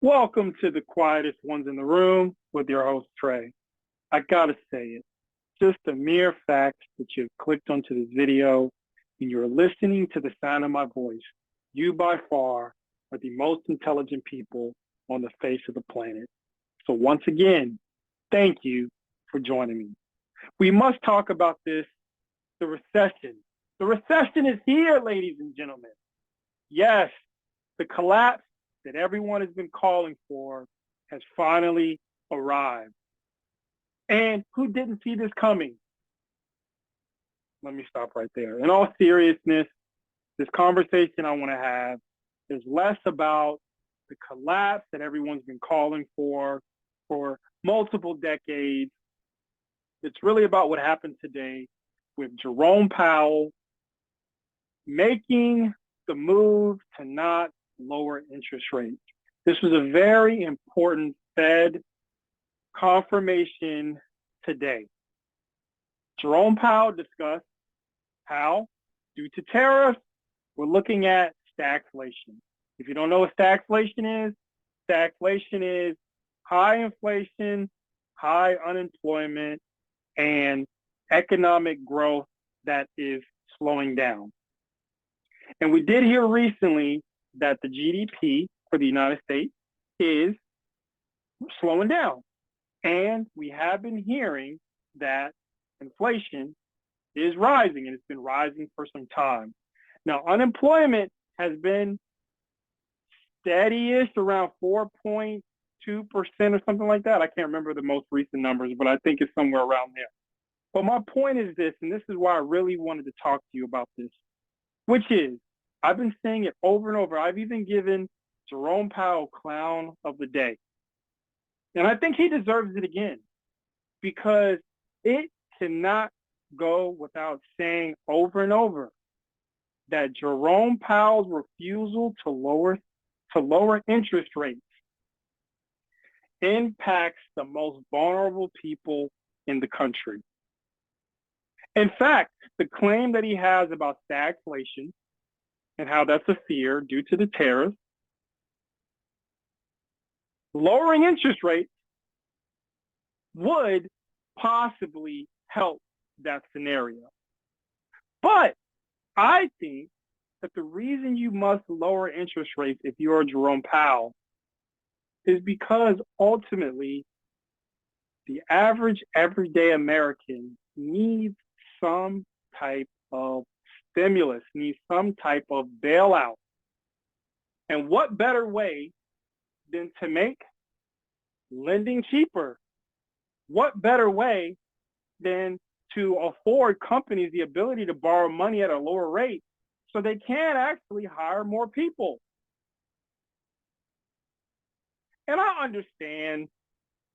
Welcome to the quietest ones in the room with your host, Trey. I gotta say it, just the mere fact that you've clicked onto this video and you're listening to the sound of my voice, you by far are the most intelligent people on the face of the planet. So once again, thank you for joining me. We must talk about this, the recession. The recession is here, ladies and gentlemen. Yes, the collapse that everyone has been calling for has finally arrived. And who didn't see this coming? Let me stop right there. In all seriousness, this conversation I want to have is less about the collapse that everyone's been calling for multiple decades. It's really about what happened today with Jerome Powell making the move to not lower interest rates. This was a very important Fed confirmation today. Jerome Powell discussed how, due to tariffs, we're looking at stagflation. If you don't know what stagflation is high inflation, high unemployment, and economic growth that is slowing down. And we did hear recently that the GDP for the United States is slowing down. And we have been hearing that inflation is rising, and it's been rising for some time. Now, unemployment has been steady-ish around 4.2% or something like that. I can't remember the most recent numbers, but I think it's somewhere around there. But my point is this, and this is why I really wanted to talk to you about this, which is, I've been saying it over and over. I've even given Jerome Powell Clown of the Day. And I think he deserves it again, because it cannot go without saying over and over that Jerome Powell's refusal to lower interest rates impacts the most vulnerable people in the country. In fact, the claim that he has about stagflation and how that's a fear due to the tariffs, lowering interest rates would possibly help that scenario. But I think that the reason you must lower interest rates if you are Jerome Powell is because ultimately the average everyday American needs some type of stimulus, needs some type of bailout. And what better way than to make lending cheaper? What better way than to afford companies the ability to borrow money at a lower rate so they can actually hire more people? And I understand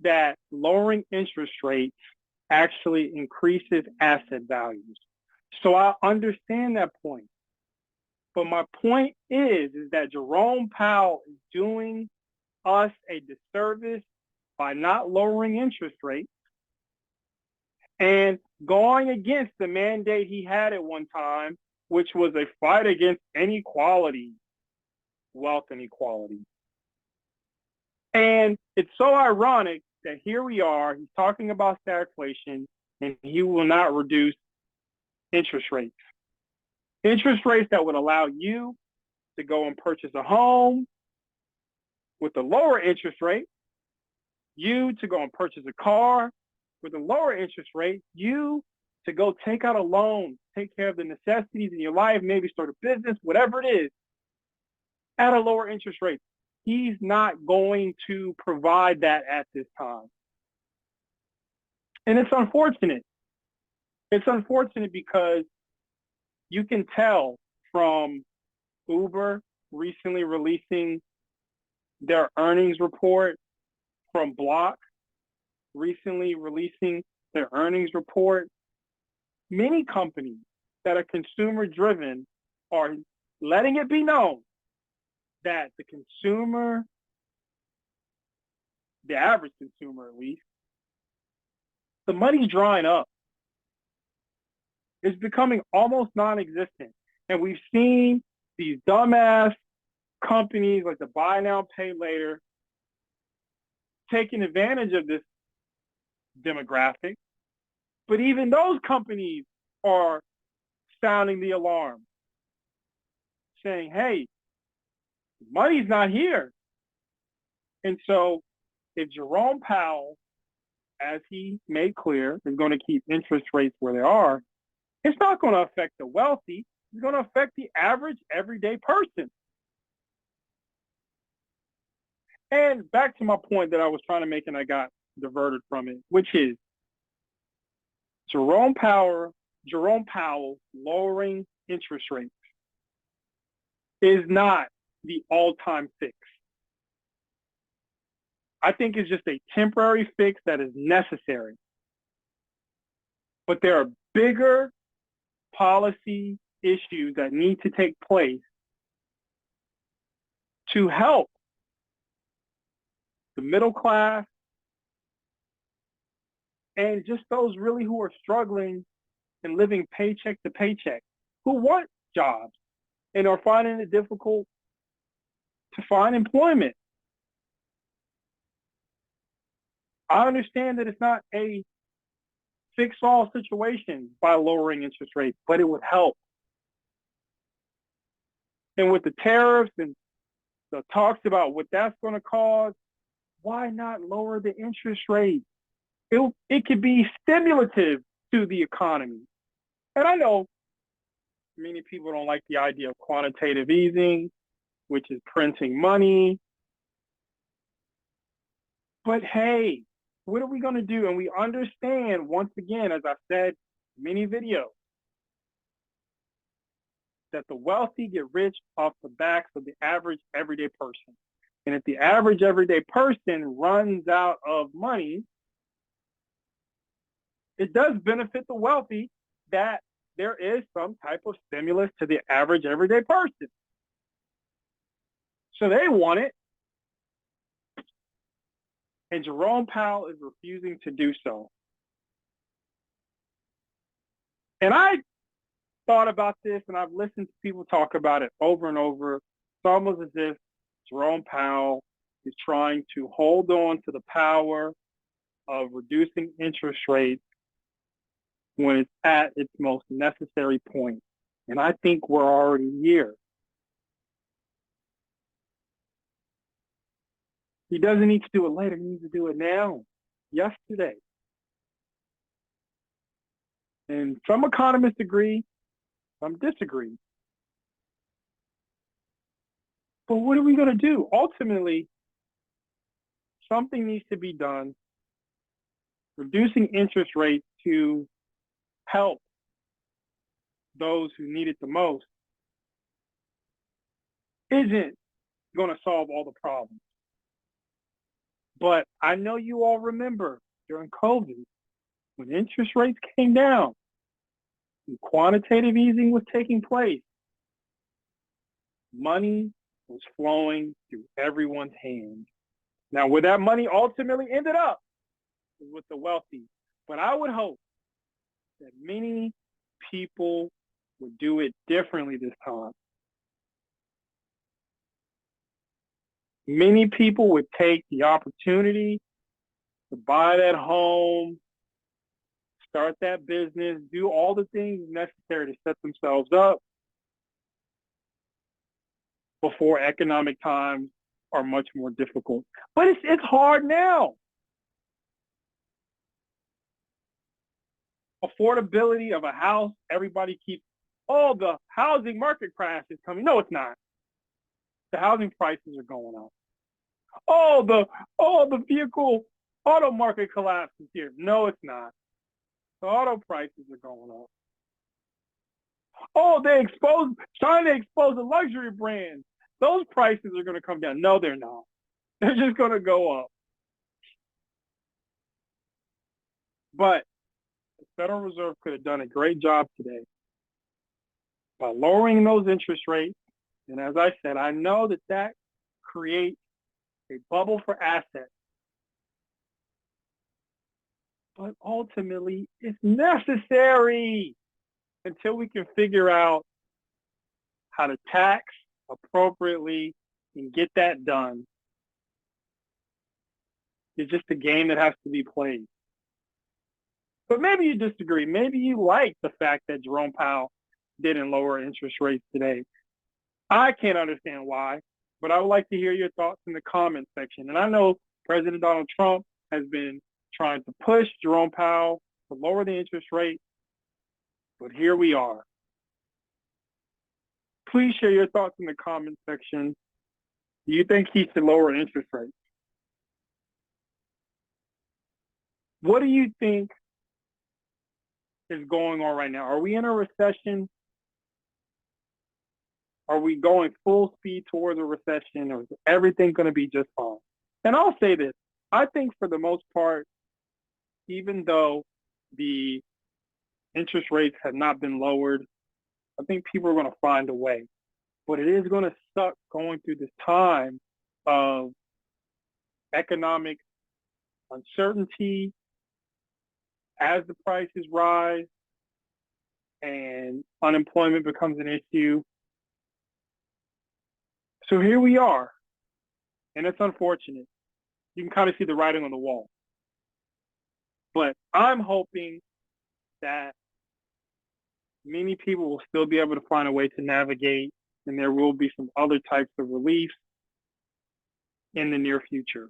that lowering interest rates actually increases asset values. So I understand that point. But my point is that Jerome Powell is doing us a disservice by not lowering interest rates and going against the mandate he had at one time, which was a fight against inequality, wealth inequality. And it's so ironic that here we are, he's talking about stagflation, and he will not reduce interest rates. Interest rates that would allow you to go and purchase a home with a lower interest rate, you to go and purchase a car with a lower interest rate, you to go take out a loan, take care of the necessities in your life, maybe start a business, whatever it is, at a lower interest rate. He's not going to provide that at this time. And it's unfortunate. It's unfortunate because you can tell from Uber recently releasing their earnings report, from Block recently releasing their earnings report. Many companies that are consumer driven are letting it be known that the consumer, the average consumer at least, the money's drying up. It's becoming almost non-existent. And we've seen these dumbass companies like the buy now, pay later taking advantage of this demographic. But even those companies are sounding the alarm, saying, hey, money's not here. And so if Jerome Powell, as he made clear, is going to keep interest rates where they are, it's not going to affect the wealthy. It's going to affect the average everyday person. And back to my point that I was trying to make and I got diverted from it, which is Jerome Powell lowering interest rates is not the all-time fix. I think it's just a temporary fix that is necessary. But there are bigger policy issues that need to take place to help the middle class and just those really who are struggling and living paycheck to paycheck, who want jobs and are finding it difficult to find employment. I understand that it's not a fix-all situation by lowering interest rates, but it would help. And with the tariffs and the talks about what that's going to cause, why not lower the interest rate? It could be stimulative to the economy. And I know many people don't like the idea of quantitative easing, which is printing money. But hey, what are we going to do? And we understand, once again, as I've said in many videos, that the wealthy get rich off the backs of the average everyday person. And if the average everyday person runs out of money, it does benefit the wealthy that there is some type of stimulus to the average everyday person. So they want it. And Jerome Powell is refusing to do so. And I thought about this and I've listened to people talk about it over and over. It's almost as if Jerome Powell is trying to hold on to the power of reducing interest rates when it's at its most necessary point. And I think we're already here. He doesn't need to do it later. He needs to do it now, yesterday. And some economists agree, some disagree. But what are we going to do? Ultimately, something needs to be done. Reducing interest rates to help those who need it the most isn't going to solve all the problems. But I know you all remember during COVID, when interest rates came down, and quantitative easing was taking place, money was flowing through everyone's hands. Now, where that money ultimately ended up was with the wealthy. But I would hope that many people would do it differently this time. Many people would take the opportunity to buy that home, start that business, do all the things necessary to set themselves up before economic times are much more difficult. But it's hard now. Affordability of a house, everybody keeps, oh, the housing market crash is coming. No, it's not. The housing prices are going up. Oh, the vehicle auto market collapse is here. No, it's not. The auto prices are going up. Oh, trying to expose the luxury brands. Those prices are going to come down. No, they're not. They're just going to go up. But the Federal Reserve could have done a great job today by lowering those interest rates. And as I said, I know that creates a bubble for assets. But ultimately, it's necessary until we can figure out how to tax appropriately and get that done. It's just a game that has to be played. But maybe you disagree. Maybe you like the fact that Jerome Powell didn't lower interest rates today. I can't understand why, but I would like to hear your thoughts in the comment section. And I know President Donald Trump has been trying to push Jerome Powell to lower the interest rate, but here we are. Please share your thoughts in the comment section. Do you think he should lower interest rates? What do you think is going on right now? Are we in a recession? Are we going full speed towards a recession, or is everything going to be just fine? And I'll say this, I think for the most part, even though the interest rates have not been lowered, I think people are going to find a way. But it is going to suck going through this time of economic uncertainty as the prices rise and unemployment becomes an issue. So here we are, and it's unfortunate. You can kind of see the writing on the wall. But I'm hoping that many people will still be able to find a way to navigate, and there will be some other types of reliefs in the near future.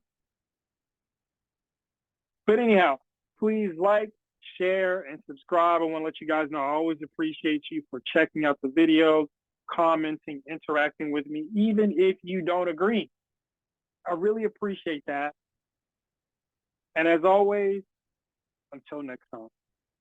But anyhow, please like, share, and subscribe. I want to let you guys know I always appreciate you for checking out the videos, commenting, interacting with me, even if you don't agree. I really appreciate that. And as always, until next time.